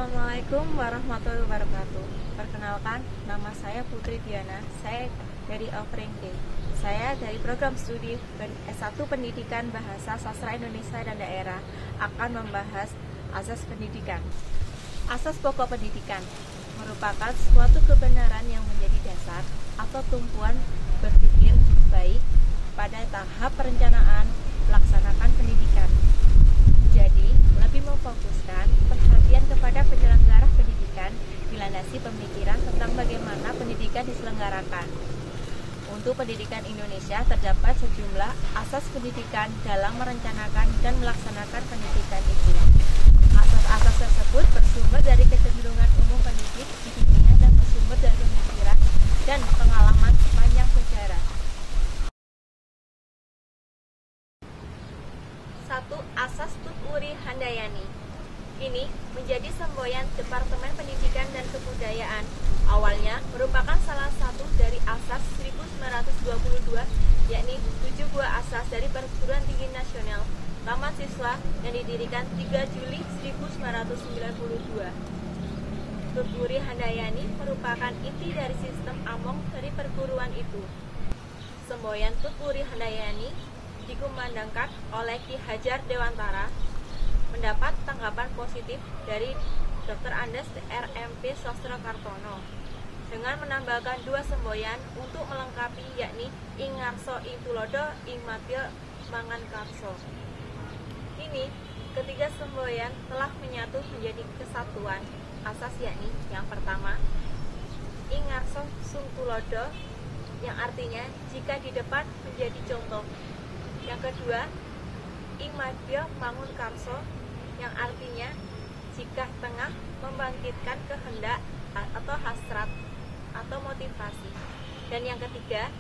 Assalamualaikum warahmatullahi wabarakatuh. Perkenalkan, nama saya Putri Diana. Saya dari Offering Day. Saya dari program studi S1 Pendidikan Bahasa Sastra Indonesia dan Daerah akan membahas asas pendidikan. Asas pokok pendidikan merupakan suatu kebenaran yang menjadi dasar atau tumpuan berpikir baik pada tahap perencanaan melaksanakan pendidikan. Jadi, lebih memfokuskan perhatian kepada penyelenggara pendidikan dilandasi pemikiran tentang bagaimana pendidikan diselenggarakan. Untuk pendidikan Indonesia terdapat sejumlah asas pendidikan dalam merencanakan dan melaksanakan pendidikan itu. Asas-asas tersebut bersumber dari kecenderungan umum pendidik di dunia dan bersumber dari pemikiran dan pengalaman sepanjang sejarah. 1. Asas Tut-Wuri Handayani. Ini menjadi semboyan Departemen Pendidikan dan Kebudayaan. Awalnya merupakan salah satu dari asas 1922, yakni 7 buah asas dari Perguruan Tinggi Nasional Taman Siswa yang didirikan 3 Juli 1992. Tut-Wuri Handayani merupakan inti dari sistem Among dari perguruan itu. Semboyan Tut-Wuri Handayani dikumandangkan oleh Ki Hajar Dewantara, mendapat tanggapan positif dari Dr. Andes RMP Sostrokartono dengan menambahkan 2 semboyan untuk melengkapi, yakni Ing Ngarso Ing Tulodo Ing Madya Mangan Karso. Ini ketiga semboyan telah menyatu menjadi kesatuan asas, yakni yang pertama Ing Ngarso Sung Tulodo, yang artinya jika di depan menjadi contoh. Yang kedua, Ing Madya Mangun Karso, yang artinya jika tengah membangkitkan kehendak atau hasrat atau motivasi. Dan yang ketiga,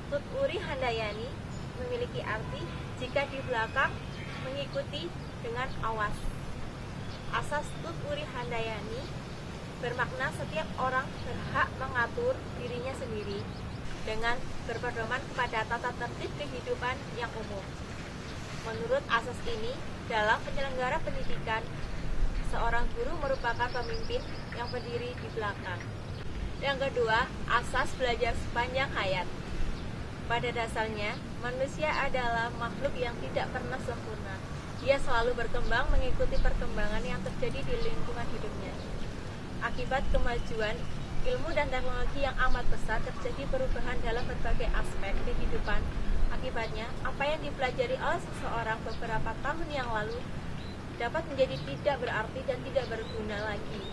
Tut-Wuri Handayani memiliki arti jika di belakang mengikuti dengan awas. Asas Tut-Wuri Handayani bermakna setiap orang berhak mengatur dirinya sendiri dengan berpedoman kepada tata tertib kehidupan yang umum. Menurut asas ini, dalam penyelenggara pendidikan, seorang guru merupakan pemimpin yang berdiri di belakang. Yang kedua, asas belajar sepanjang hayat. Pada dasarnya, manusia adalah makhluk yang tidak pernah sempurna. Dia selalu berkembang mengikuti perkembangan yang terjadi di lingkungan hidupnya. Akibat kemajuan ilmu dan teknologi yang amat pesat, terjadi perubahan dalam berbagai aspek kehidupan. Akibatnya, apa yang dipelajari oleh seseorang beberapa tahun yang lalu dapat menjadi tidak berarti dan tidak berguna lagi.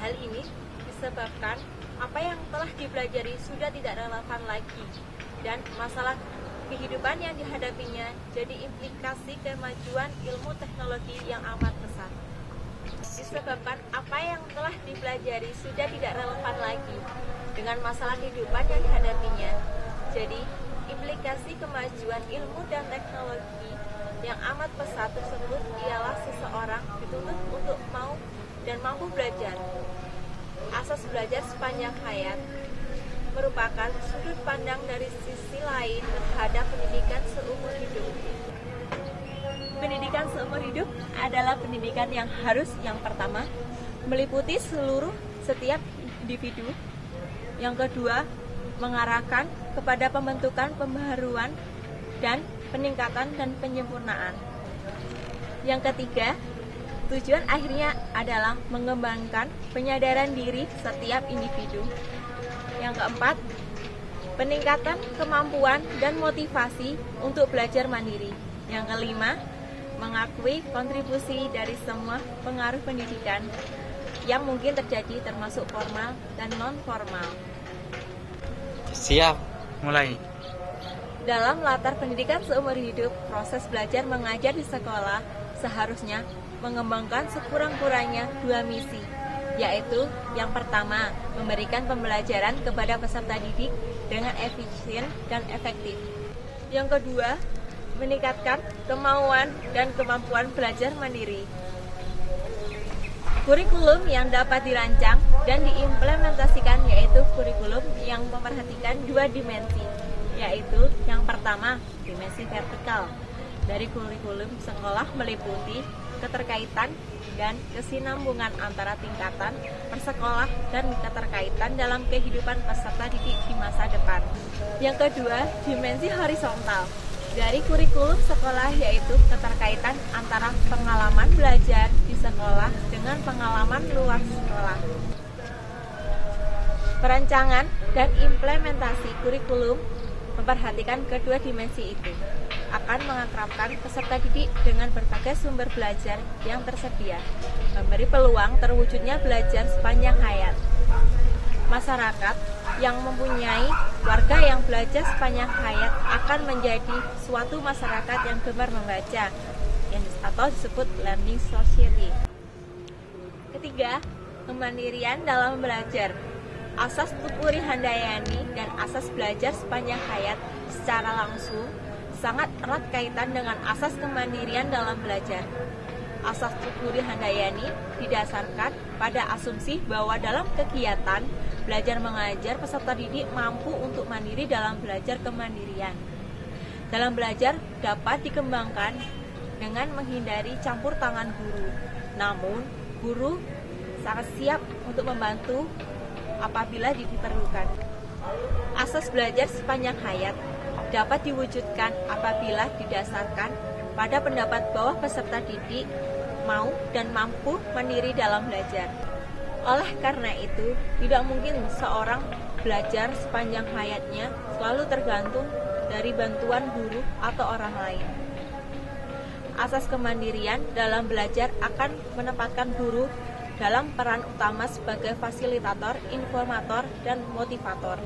Hal ini disebabkan apa yang telah dipelajari sudah tidak relevan lagi, dan masalah kehidupan yang dihadapinya jadi implikasi kemajuan ilmu teknologi yang amat pesat. Disebabkan apa yang telah dipelajari sudah tidak relevan lagi dengan masalah kehidupan yang dihadapinya. Jadi, implikasi kemajuan ilmu dan teknologi yang amat pesat tersebut ialah seseorang dituntut untuk mau dan mampu belajar. Asas belajar sepanjang hayat merupakan sudut pandang dari sisi lain terhadap pendidikan seumur hidup. Pendidikan seumur hidup adalah pendidikan yang harus, yang pertama, meliputi setiap individu. Yang kedua, mengarahkan kepada pembentukan pembaharuan dan peningkatan dan penyempurnaan. Yang ketiga, tujuan akhirnya adalah mengembangkan penyadaran diri setiap individu. Yang keempat, peningkatan kemampuan dan motivasi untuk belajar mandiri. Yang kelima, mengakui kontribusi dari semua pengaruh pendidikan yang mungkin terjadi, termasuk formal dan non-formal. Siap, mulai. Dalam latar pendidikan seumur hidup, proses belajar mengajar di sekolah seharusnya mengembangkan sekurang-kurangnya 2 misi, yaitu yang pertama, memberikan pembelajaran kepada peserta didik dengan efisien dan efektif. Yang kedua, meningkatkan kemauan dan kemampuan belajar mandiri. Kurikulum yang dapat dirancang dan diimplementasikan yaitu kurikulum yang memperhatikan 2 dimensi, yaitu yang pertama, dimensi vertikal, dari kurikulum sekolah meliputi keterkaitan dan kesinambungan antara tingkatan, persekolah, dan keterkaitan dalam kehidupan peserta didik di masa depan. Yang kedua, dimensi horizontal dari kurikulum sekolah, yaitu keterkaitan antara pengalaman belajar di sekolah dengan pengalaman luar sekolah. Perancangan dan implementasi kurikulum memperhatikan kedua dimensi itu, akan mengakrabkan peserta didik dengan berbagai sumber belajar yang tersedia, memberi peluang terwujudnya belajar sepanjang hayat. Masyarakat yang mempunyai warga yang belajar sepanjang hayat akan menjadi suatu masyarakat yang gemar membaca, atau disebut learning society. Ketiga, kemandirian dalam belajar. Asas Tuturi Handayani dan asas belajar sepanjang hayat secara langsung sangat erat kaitan dengan asas kemandirian dalam belajar. Asas Tuturi Handayani didasarkan pada asumsi bahwa dalam kegiatan belajar mengajar, peserta didik mampu untuk mandiri dalam belajar kemandirian. Dalam belajar dapat dikembangkan dengan menghindari campur tangan guru. Namun, guru sangat siap untuk membantu apabila diperlukan. Asas belajar sepanjang hayat dapat diwujudkan apabila didasarkan pada pendapat bahwa peserta didik mau dan mampu mandiri dalam belajar. Oleh karena itu, tidak mungkin seorang belajar sepanjang hayatnya selalu tergantung dari bantuan guru atau orang lain. Asas kemandirian dalam belajar akan menempatkan guru dalam peran utama sebagai fasilitator, informator, dan motivator.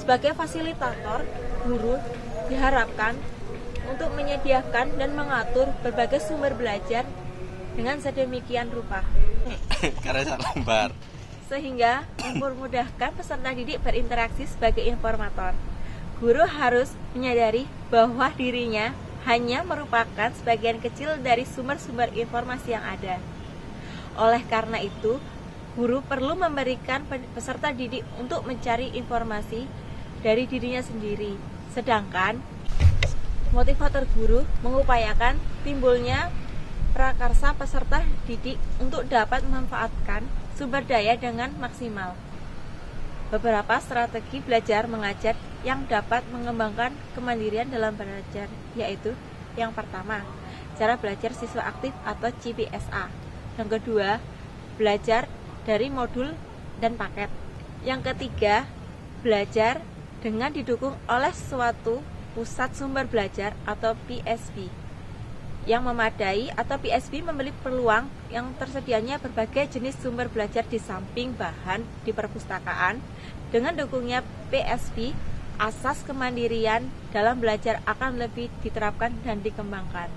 Sebagai fasilitator, guru diharapkan untuk menyediakan dan mengatur berbagai sumber belajar dengan sedemikian rupa sehingga memudahkan peserta didik berinteraksi sebagai informator. Guru harus menyadari bahwa dirinya hanya merupakan sebagian kecil dari sumber-sumber informasi yang ada. Oleh karena itu, guru perlu memberikan peserta didik untuk mencari informasi dari dirinya sendiri. Sedangkan motivator guru mengupayakan timbulnya prakarsa peserta didik untuk dapat memanfaatkan sumber daya dengan maksimal. Beberapa strategi belajar mengajar yang dapat mengembangkan kemandirian dalam belajar, yaitu yang pertama, cara belajar siswa aktif atau CBSA. Yang kedua, belajar dari modul dan paket. Yang ketiga, belajar dengan didukung oleh suatu pusat sumber belajar atau PSB yang memadai, atau PSB memberi peluang yang tersedianya berbagai jenis sumber belajar di samping bahan di perpustakaan. Dengan dukungnya PSB, asas kemandirian dalam belajar akan lebih diterapkan dan dikembangkan.